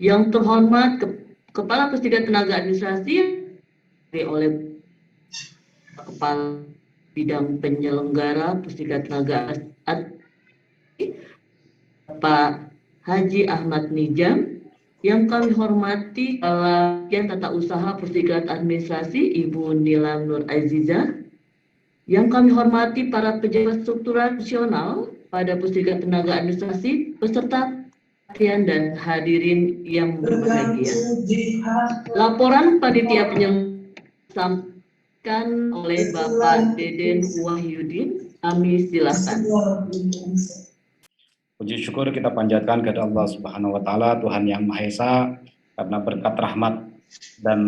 Yang terhormat Kepala Pusdiklat Tenaga Administrasi oleh Kepala Bidang Penyelenggara Pusdiklat Tenaga Administrasi Pak Haji Ahmad Nijam. Yang kami hormati Kepala Tata Usaha Pusdiklat Administrasi Ibu Nilam Nur Aziza. Yang kami hormati para pejabat struktural nasional pada Pusdiklat Tenaga Administrasi, peserta pelatihan dan hadirin yang berbahagia. Laporan panitia penyelenggara disampaikan oleh Bapak Deden Wahyudin. Kami silakan. Puji syukur kita panjatkan kepada Allah Subhanahu wa taala, Tuhan yang Maha Esa, karena berkat rahmat dan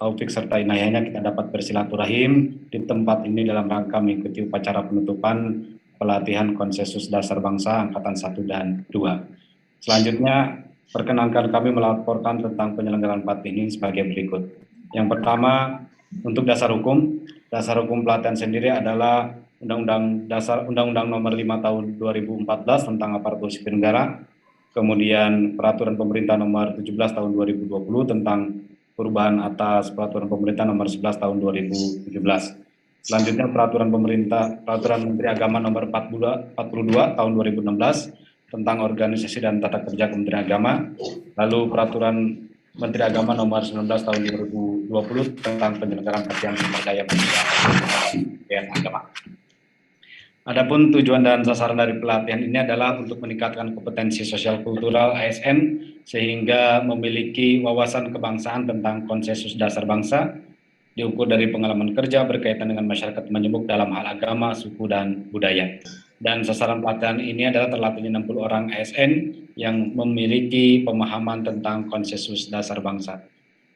taufik serta inayahnya kita dapat bersilaturahim di tempat ini dalam rangka mengikuti upacara penutupan pelatihan Konsensus Dasar Bangsa Angkatan 1 dan 2. Selanjutnya, perkenankan kami melaporkan tentang penyelenggaraan pelatihan ini sebagai berikut. Yang pertama, untuk dasar hukum pelatihan sendiri adalah Undang-Undang Nomor 5 Tahun 2014 tentang Aparatur Sipil Negara, kemudian Peraturan Pemerintah Nomor 17 Tahun 2020 tentang perubahan atas Peraturan Pemerintah Nomor 11 Tahun 2017. Selanjutnya Peraturan Menteri Agama Nomor 42 Tahun 2016 tentang organisasi dan tata kerja Kementerian Agama, lalu Peraturan Menteri Agama Nomor 19 Tahun 2020 tentang penyelenggaraan pelatihan sumber daya manusia dan agama. Adapun tujuan dan sasaran dari pelatihan ini adalah untuk meningkatkan kompetensi sosial kultural ASN sehingga memiliki wawasan kebangsaan tentang konsensus dasar bangsa, diukur dari pengalaman kerja berkaitan dengan masyarakat majemuk dalam hal agama, suku, dan budaya. Dan sasaran pelatihan ini adalah terlatihnya 60 orang ASN yang memiliki pemahaman tentang konsensus dasar bangsa.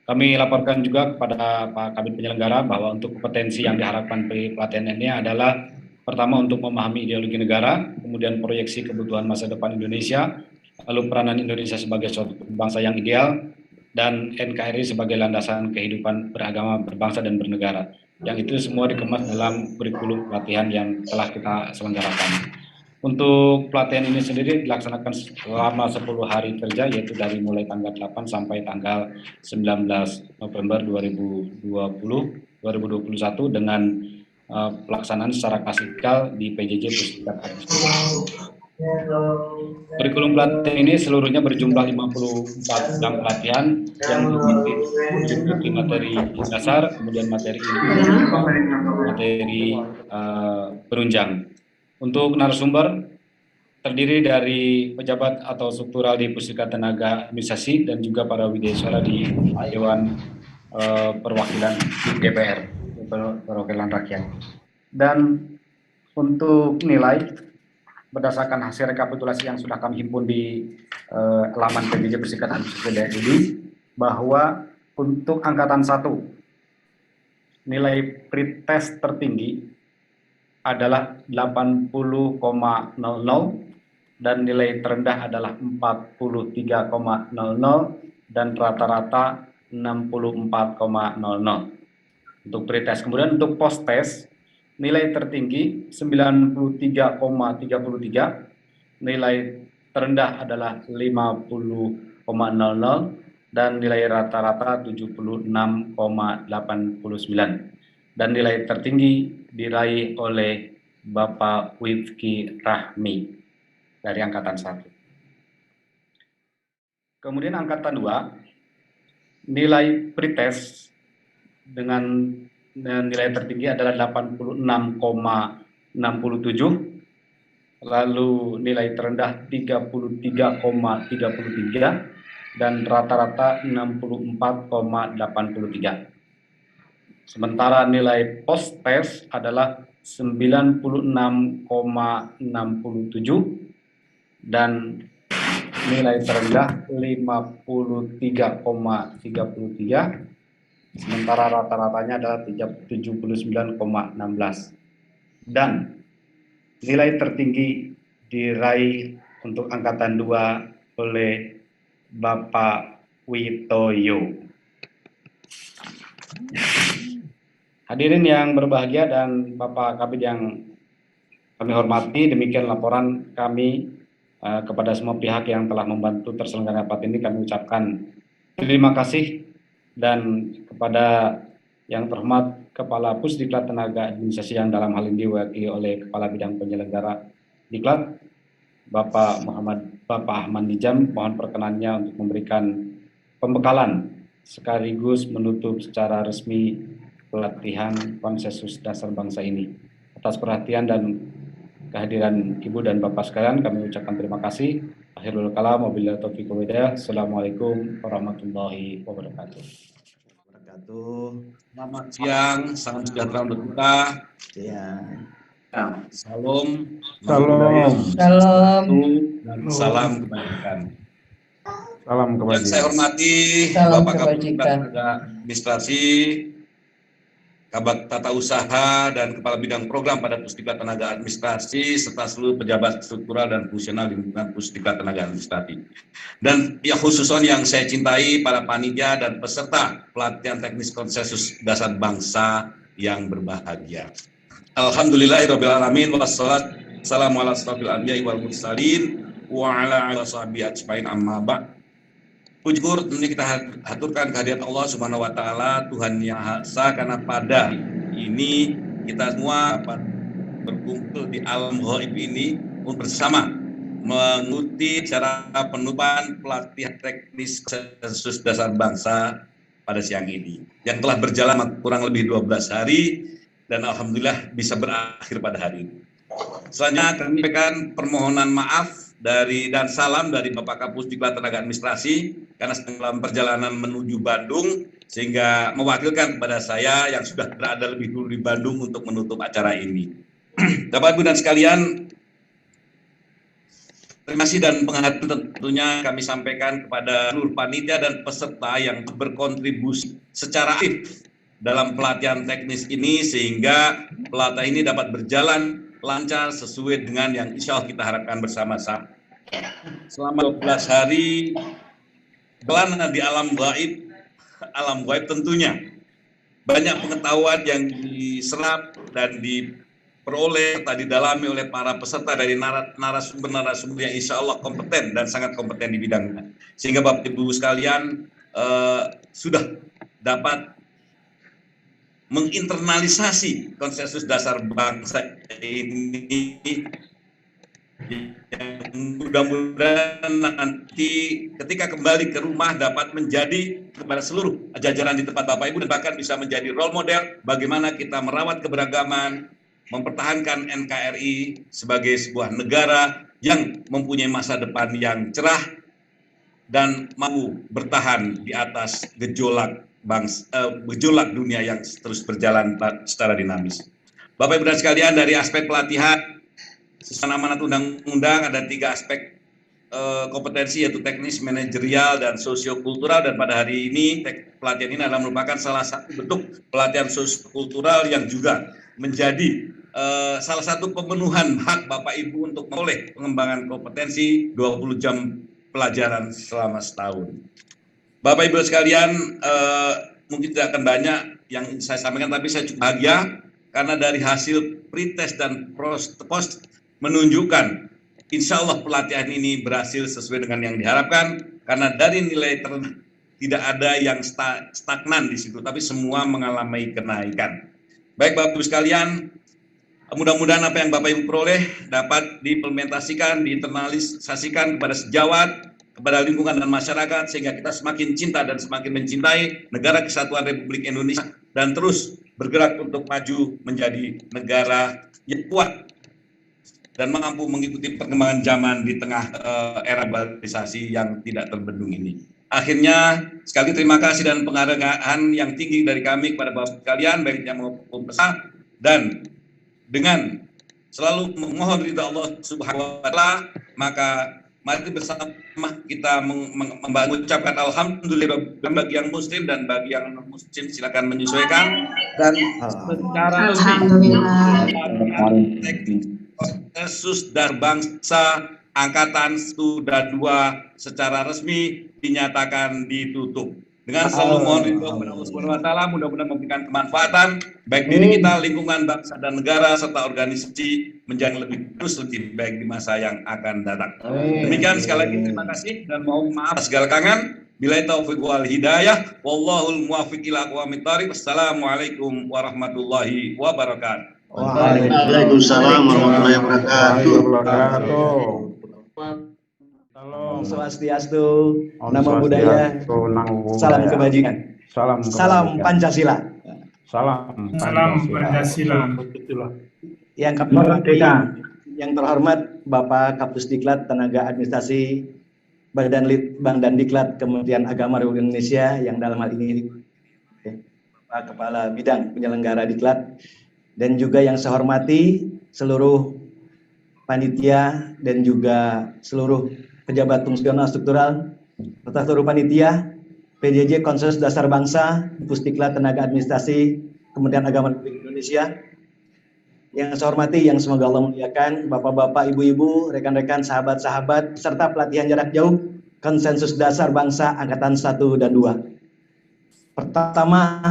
Kami laporkan juga kepada Pak Kabid Penyelenggara bahwa untuk kompetensi yang diharapkan dari pelatihan ini adalah pertama untuk memahami ideologi negara, kemudian proyeksi kebutuhan masa depan Indonesia, lalu peranan Indonesia sebagai suatu bangsa yang ideal, dan NKRI sebagai landasan kehidupan beragama, berbangsa, dan bernegara. Yang itu semua dikemas dalam kurikulum pelatihan yang telah kita selenggarakan. Untuk pelatihan ini sendiri dilaksanakan selama 10 hari kerja, yaitu dari mulai tanggal 8 sampai tanggal 19 November 2021 dengan pelaksanaan secara klasikal di PJJ Pusdiklat Administrasi. Kurikulum pelatihan ini seluruhnya berjumlah 54 jam pelatihan yang meliputi materi dasar, kemudian materi penunjang. Untuk narasumber terdiri dari pejabat atau struktural di Pusdiklat Tenaga Administrasi dan juga para widyaswara di Dewan Perwakilan DPR, Perwakilan Rakyat. Dan untuk nilai berdasarkan hasil rekapitulasi yang sudah kami himpun di laman PJJ Pusdiklat Administrasi Daerah ini, bahwa untuk angkatan 1 nilai pretest tertinggi adalah 80,00 dan nilai terendah adalah 43,00 dan rata-rata 64,00 untuk pretest. Kemudian untuk post test nilai tertinggi 93,33, nilai terendah adalah 50,00 dan nilai rata-rata 76,89. Dan nilai tertinggi diraih oleh Bapak Wifki Rahmi dari angkatan 1. Kemudian angkatan 2 nilai pretest dengan nilai tertinggi adalah 86,67, lalu nilai terendah 33,33 dan rata-rata 64,83. Sementara nilai post test adalah 96,67 dan nilai terendah 53,33, sementara rata-ratanya adalah 79,16. Dan nilai tertinggi diraih untuk angkatan 2 oleh Bapak Witoyo. Hadirin yang berbahagia dan Bapak Kabid yang kami hormati, demikian laporan kami Kepada semua pihak yang telah membantu terselenggaranya rapat ini kami ucapkan terima kasih, dan kepada yang terhormat Kepala Pusdiklat Tenaga Administrasi yang dalam hal ini diwakili oleh Kepala Bidang Penyelenggara Diklat Bapak Ahmad Nijam, mohon perkenannya untuk memberikan pembekalan sekaligus menutup secara resmi pelatihan konsensus dasar bangsa ini. Atas perhatian dan kehadiran Ibu dan Bapak sekalian, kami ucapkan terima kasih. Akhirul kalam, wabillahi taufiq wal hidayah. Assalamualaikum warahmatullahi wabarakatuh. Selamat siang, salam sejahtera untuk kita. Salam. Salam. Dan salam kebajikan. Salam kebajikan. Yang saya hormati Bapak Kapolda Administrasi, Kabak Tata Usaha dan Kepala Bidang Program pada Pusdiklat Tenaga Administrasi serta seluruh pejabat struktural dan fungsional di lingkungan Pusdiklat Tenaga Administrasi. Dan ya khususon yang saya cintai para panitia dan peserta pelatihan teknis konsensus dasar bangsa yang berbahagia. Alhamdulillahirabbil alamin wassalamu ala asrofil anbiya'i wal mursalin wa ala alihi washabihi ajmain amma ba'd. Puji syukur tentunya kita haturkan kehadirat Allah Subhanahu wa taala, Tuhan yang Maha Esa, karena pada ini kita semua dapat berkumpul di alam ghaib ini untuk bersama mengikuti cara penutupan pelatihan teknis konsensus dasar bangsa pada siang ini yang telah berjalan kurang lebih 12 hari dan alhamdulillah bisa berakhir pada hari ini. Selanjutnya kami sampaikan permohonan maaf dan salam dari Bapak Kapusdiklat Tenaga Administrasi karena dalam perjalanan menuju Bandung sehingga mewakilkan kepada saya yang sudah berada lebih dulu di Bandung untuk menutup acara ini. Bapak Ibu dan sekalian, terima kasih dan penghargaan tentunya kami sampaikan kepada seluruh panitia dan peserta yang berkontribusi secara aktif dalam pelatihan teknis ini sehingga pelatihan ini dapat berjalan lancar sesuai dengan yang insya Allah kita harapkan bersama-sama. Selama 12 hari kelana di alam gaib tentunya banyak pengetahuan yang diserap dan diperoleh serta didalami oleh para peserta dari narasumber yang insya Allah kompeten dan sangat kompeten di bidangnya. Sehingga Bapak Ibu sekalian sudah dapat menginternalisasi konsensus dasar bangsa ini yang mudah-mudahan nanti ketika kembali ke rumah dapat menjadi kepada seluruh jajaran di tempat Bapak Ibu dan bahkan bisa menjadi role model bagaimana kita merawat keberagaman, mempertahankan NKRI sebagai sebuah negara yang mempunyai masa depan yang cerah dan mampu bertahan di atas gejolak dunia yang terus berjalan secara dinamis. Bapak Ibu dan sekalian, dari aspek pelatihan sesuai amanat undang-undang ada 3 aspek kompetensi yaitu teknis, manajerial, dan sosiokultural, dan pada hari ini pelatihan ini adalah merupakan salah satu bentuk pelatihan sosiokultural yang juga menjadi salah satu pemenuhan hak Bapak Ibu untuk memperoleh pengembangan kompetensi 20 jam pelajaran selama setahun. Bapak Ibu sekalian, mungkin tidak akan banyak yang saya sampaikan, tapi saya cukup bahagia karena dari hasil pretest dan post menunjukkan insya Allah pelatihan ini berhasil sesuai dengan yang diharapkan, karena dari nilai tidak ada yang stagnan di situ, tapi semua mengalami kenaikan. Baik Bapak Ibu sekalian, mudah-mudahan apa yang Bapak Ibu peroleh dapat diimplementasikan, diinternalisasikan kepada sejawat, kepada lingkungan dan masyarakat, sehingga kita semakin cinta dan semakin mencintai negara kesatuan Republik Indonesia dan terus bergerak untuk maju menjadi negara yang kuat dan mampu mengikuti perkembangan zaman di tengah era globalisasi yang tidak terbendung ini. Akhirnya, sekali terima kasih dan penghargaan yang tinggi dari kami kepada Bapak sekalian, baik yang maupun peserta, dan dengan selalu memohon ridha Allah Subhanahu wa taala, maka mari bersama kita mengucapkan alhamdulillah bagi yang muslim dan bagi yang non muslim silakan menyesuaikan, dan secara konsensus dasar bangsa angkatan 1 dan 2 secara resmi dinyatakan ditutup. Dengan selalu mohon ridho kepada Allah Subhanahu wa taala, mudah-mudahan memberikan kemanfaatan baik diri kita, lingkungan, bangsa dan negara serta organisasi menjadi lebih terus lebih baik di masa yang akan datang. Demikian sekali lagi terima kasih dan mohon maaf segala kangen. Billahi taufiq wal hidayah, wallahul muwaffiq ila aqwamit thoriq. Wassalamualaikum warahmatullahi wabarakatuh. Waalaikumsalam warahmatullahi wabarakatuh. Salam. Swastiastu, Om Namo Buddhaya, Swastiastu, Namo salam Buddhaya. kebajikan. Salam Salam kebajikan. Pancasila. Salam Pancasila. Yang kami hormati, yang terhormat Bapak Kapus Diklat Tenaga Administrasi Badan Litbang dan Diklat Kementerian Agama Republik Indonesia, yang dalam hal ini Pak Kepala Bidang Penyelenggara Diklat, dan juga yang saya hormati seluruh panitia dan juga seluruh pejabat fungsional struktural serta seluruh panitia PJJ Konsensus Dasar Bangsa Pusdiklat Tenaga Administrasi Kementerian Agama Republik Indonesia. Yang saya hormati, yang semoga Allah muliakan, bapak-bapak, ibu-ibu, rekan-rekan, sahabat-sahabat, serta pelatihan jarak jauh Konsensus Dasar Bangsa Angkatan 1 dan 2. Pertama,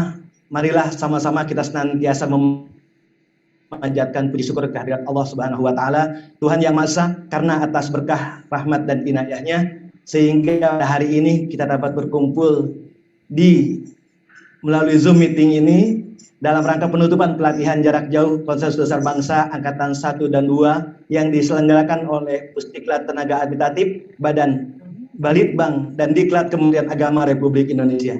marilah sama-sama kita senantiasa memanjatkan puji syukur kehadirat Allah Subhanahu wa taala, Tuhan yang Maha Esa, karena atas berkah, rahmat dan inayahnya sehingga hari ini kita dapat berkumpul melalui Zoom meeting ini dalam rangka penutupan pelatihan jarak jauh Konsensus Dasar Bangsa Angkatan 1 dan 2 yang diselenggarakan oleh Pusdiklat Tenaga Administratif Badan Balitbang dan Diklat Kementerian Agama Republik Indonesia.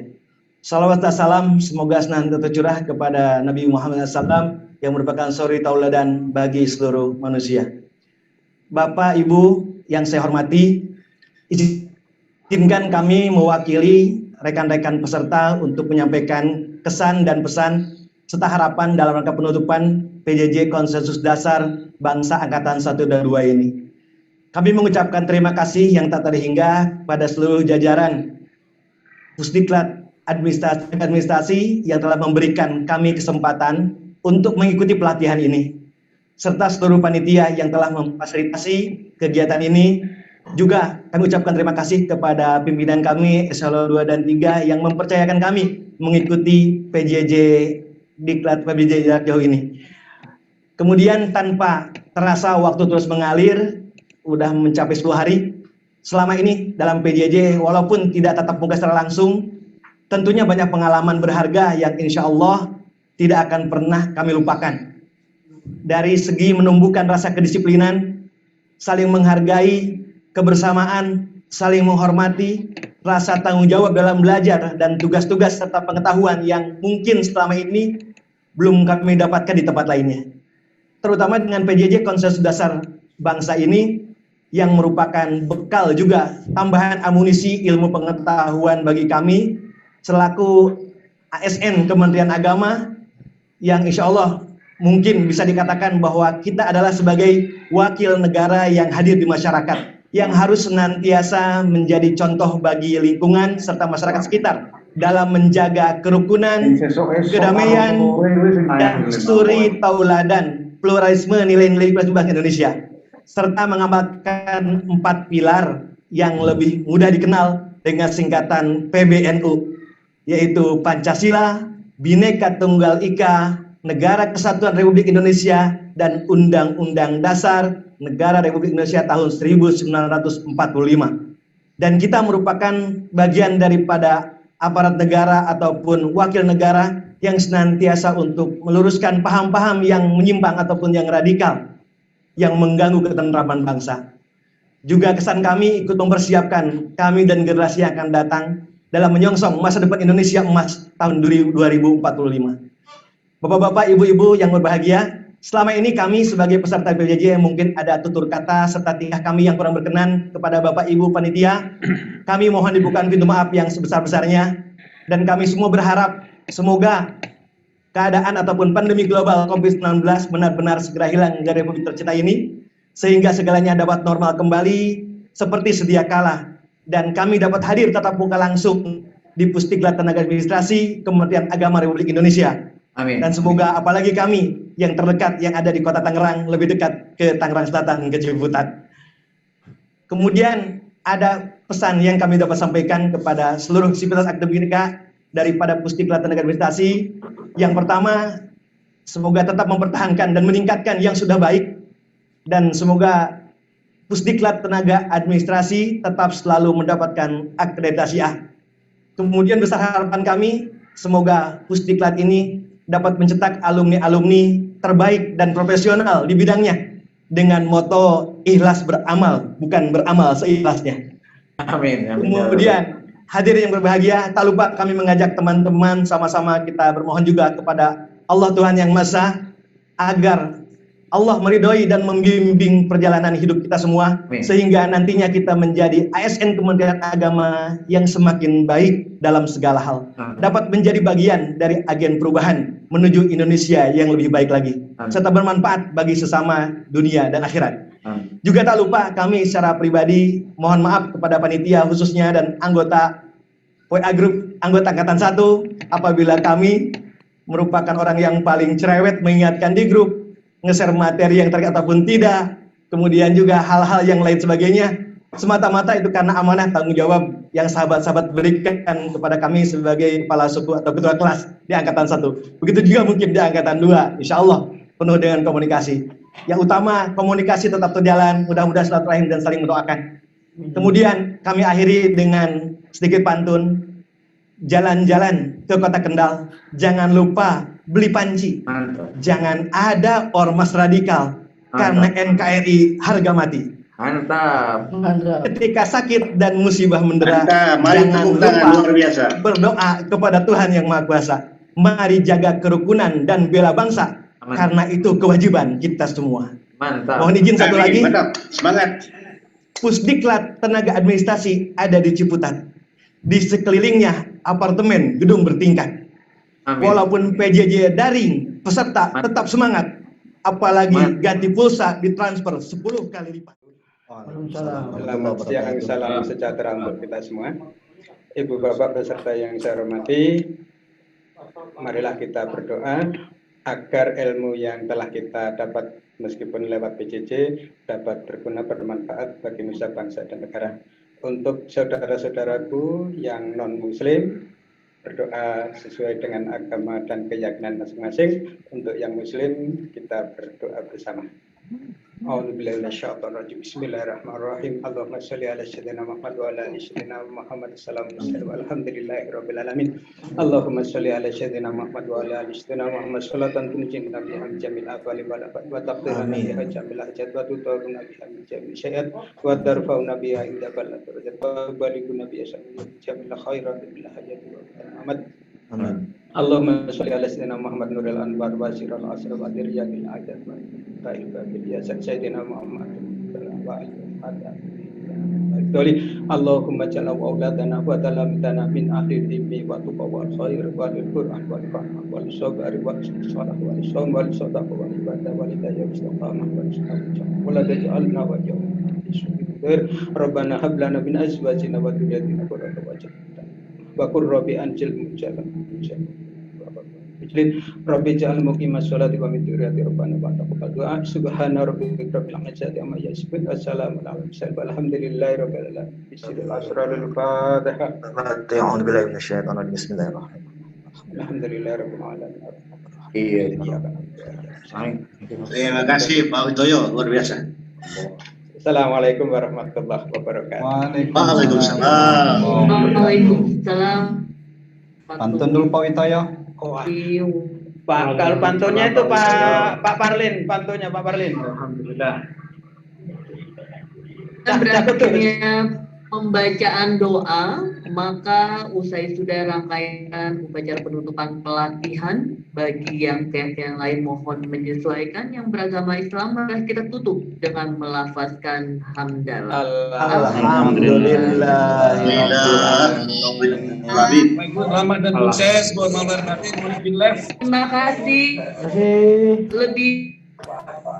Salawat dan salam semoga senantiasa tercurah kepada Nabi Muhammad SAW yang merupakan suri tauladan bagi seluruh manusia. Bapak, Ibu yang saya hormati, izinkan kami mewakili rekan-rekan peserta untuk menyampaikan kesan dan pesan serta harapan dalam rangka penutupan PJJ Konsensus Dasar Bangsa Angkatan 1 dan 2 ini. Kami mengucapkan terima kasih yang tak terhingga pada seluruh jajaran Pusdiklat administrasi yang telah memberikan kami kesempatan untuk mengikuti pelatihan ini, serta seluruh panitia yang telah memfasilitasi kegiatan ini. Juga kami ucapkan terima kasih kepada pimpinan kami Eselon 2 dan 3 yang mempercayakan kami mengikuti PJJ Diklat PJJ jarak jauh ini. Kemudian tanpa terasa waktu terus mengalir, udah mencapai 10 hari selama ini dalam PJJ, walaupun tidak tatap muka secara langsung, tentunya banyak pengalaman berharga yang insya Allah tidak akan pernah kami lupakan. Dari segi menumbuhkan rasa kedisiplinan, saling menghargai, kebersamaan, saling menghormati, rasa tanggung jawab dalam belajar dan tugas-tugas serta pengetahuan yang mungkin selama ini belum kami dapatkan di tempat lainnya. Terutama dengan PJJ Konsensus Dasar Bangsa ini yang merupakan bekal juga tambahan amunisi ilmu pengetahuan bagi kami selaku ASN Kementerian Agama, yang insya Allah mungkin bisa dikatakan bahwa kita adalah sebagai wakil negara yang hadir di masyarakat, yang harus senantiasa menjadi contoh bagi lingkungan serta masyarakat sekitar dalam menjaga kerukunan, kedamaian, dan suri tauladan pluralisme nilai-nilai bangsa Indonesia, serta mengamalkan 4 pilar yang lebih mudah dikenal dengan singkatan PBNU, yaitu Pancasila, Bhinneka Tunggal Ika, Negara Kesatuan Republik Indonesia, dan Undang-Undang Dasar Negara Republik Indonesia tahun 1945. Dan kita merupakan bagian daripada aparat negara ataupun wakil negara yang senantiasa untuk meluruskan paham-paham yang menyimpang ataupun yang radikal yang mengganggu ketentraman bangsa. Juga kesan kami ikut mempersiapkan kami dan generasi yang akan datang dalam menyongsong masa depan Indonesia emas tahun 2045. Bapak-bapak, ibu-ibu yang berbahagia, selama ini kami sebagai peserta PJJ mungkin ada tutur kata serta tingkah kami yang kurang berkenan kepada Bapak Ibu panitia. Kami mohon dibukakan pintu maaf yang sebesar-besarnya, dan kami semua berharap semoga keadaan ataupun pandemi global COVID-19 benar-benar segera hilang dari Republik tercinta ini, sehingga segalanya dapat normal kembali seperti sedia kala, dan kami dapat hadir tatap muka langsung di Pusdiklat Tenaga Administrasi Kementerian Agama Republik Indonesia. Amin. Dan semoga apalagi kami yang terdekat yang ada di Kota Tangerang, lebih dekat ke Tangerang Selatan, ke Ciputat. Kemudian ada pesan yang kami dapat sampaikan kepada seluruh sivitas akademika daripada Pusdiklat Tenaga Administrasi. Yang pertama, semoga tetap mempertahankan dan meningkatkan yang sudah baik, dan semoga Pusdiklat Tenaga Administrasi tetap selalu mendapatkan akreditasi A. Kemudian besar harapan kami, semoga Pusdiklat ini dapat mencetak alumni-alumni terbaik dan profesional di bidangnya dengan moto ikhlas beramal, bukan beramal seikhlasnya. Amin. Kemudian hadirin yang berbahagia, tak lupa kami mengajak teman-teman sama-sama kita bermohon juga kepada Allah Tuhan Yang Maha Esa agar Allah meridhoi dan membimbing perjalanan hidup kita semua, sehingga nantinya kita menjadi ASN Kementerian Agama yang semakin baik dalam segala hal, dapat menjadi bagian dari agen perubahan menuju Indonesia yang lebih baik lagi, serta bermanfaat bagi sesama dunia dan akhirat. Juga tak lupa kami secara pribadi mohon maaf kepada panitia khususnya dan anggota WA Group, anggota Angkatan 1, apabila kami merupakan orang yang paling cerewet mengingatkan di grup, nge-share materi yang terkait ataupun tidak, kemudian juga hal-hal yang lain sebagainya, semata-mata itu karena amanah tanggung jawab yang sahabat-sahabat berikan kepada kami sebagai kepala suku atau ketua kelas di Angkatan 1. Begitu juga mungkin di Angkatan 2, insya Allah penuh dengan komunikasi. Yang utama, komunikasi tetap berjalan, mudah-mudahan silaturahim dan saling mendoakan. Kemudian kami akhiri dengan sedikit pantun. Jalan-jalan ke Kota Kendal, jangan lupa beli panci. Jangan ada ormas radikal, karena NKRI harga mati. Mantap. Ketika sakit dan musibah mendera, Mari jangan tepuk lupa tangan luar biasa. berdoa kepada Tuhan Yang Maha Kuasa. Mari jaga kerukunan dan bela bangsa, karena itu kewajiban kita semua. Mantap. Mohon izin satu lagi. Mantap. Semangat. Pusdiklat Tenaga Administrasi ada di Ciputat. Di sekelilingnya apartemen gedung bertingkat. Amin. Walaupun PJJ daring, peserta tetap semangat. Apalagi ganti pulsa ditransfer 10 kali lipat. Selamat siang, salam sejahtera untuk kita semua. Ibu bapak beserta yang saya hormati, marilah kita berdoa agar ilmu yang telah kita dapat meskipun lewat PJJ dapat berguna bermanfaat bagi nusa bangsa dan negara. Untuk saudara-saudaraku yang non-muslim, berdoa sesuai dengan agama dan keyakinan masing-masing. Untuk yang muslim, kita berdoa bersama. A'udzubillahi minasyaitonirrajim. Bismillahirrahmanirrahim. Allahumma shalli ala sayyidina Muhammad wa ala ali sayyidina Muhammad. Alhamdulillahirabbil alamin. Allahumma shalli ala sayyidina Muhammad wa ala ali sayyidina Muhammad. Salatan tunjina biha min jamil afali wal afat wa taqdiruna biha jamil hajat wa tutaruna biha min jamil syai'at wa tarfa'una biha inda balad darajat wa balighuna biha jamil khairat bil hajat wa Muhammad. Amin. Allahumma sholli ala sayyidina Muhammad nuril anwar wa sirral asrar wa diryatil ajat wa ta'il babil yasan sayyidina Muhammad wa alihi. Allahumma jalla wa auladana wa talamidana min ahli ilmi wa tuqa wal khair wa lil qur'an wal fahma wal sabr wa salah wal saum wal sadaqah wal ibadah wal hidayah wa istiqamah wal istiqamah wa la taj'alna wa ja'alna Rabbana hab lana min azwajina wa dhurriyyatina qurrata a'yun wa qur rabbi anjil mujalan Rabbi ja'al muqimas sholati wa min dzurriyyati rabbana wa taqabbal du'a subhana rabbika rabbil izzati amma yasifun wassalamu ala mursalin walhamdulillahi rabbil alamin bismillahil asrarul fatihah A'udzu billahi minasyaitonir rajim. Bismillahirrahmanirrahim. alhamdulillahi rabbil alamin. Terima kasih Pak Utoyo, luar biasa. Assalamualaikum warahmatullahi wabarakatuh. Waalaikumsalam. Waalaikumsalam. Pantun dulu Pak Witoyo. Pak, kalau pantunnya itu Pak Parlin, pantunnya Pak Parlin. Alhamdulillah. Berakhirnya pembacaan doa, maka usai sudah rangkaian upacara penutupan pelatihan, bagi yang pihak yang lain mohon menyesuaikan, yang beragama Islam maka kita tutup dengan melafazkan hamdalah. Alhamdulillah. Ramadan sukses buat memberkati Terima kasih. Lebih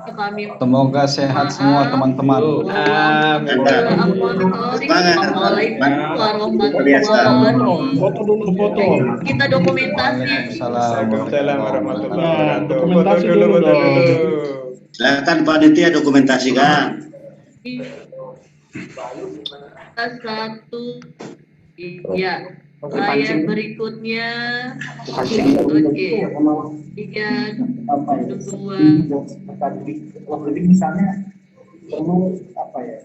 kami Semoga sehat semua teman-teman. Assalamualaikum warahmatullahi wabarakatuh. Foto dulu, foto. Kita dokumentasi. Waalaikumsalam warahmatullahi wabarakatuh. Dokumentasi Foto dulu dulu. Silakan panitia dokumentasikan. Satu. Iya. Layar berikutnya. Oke. 3, 2. misalnya perlu apa ya?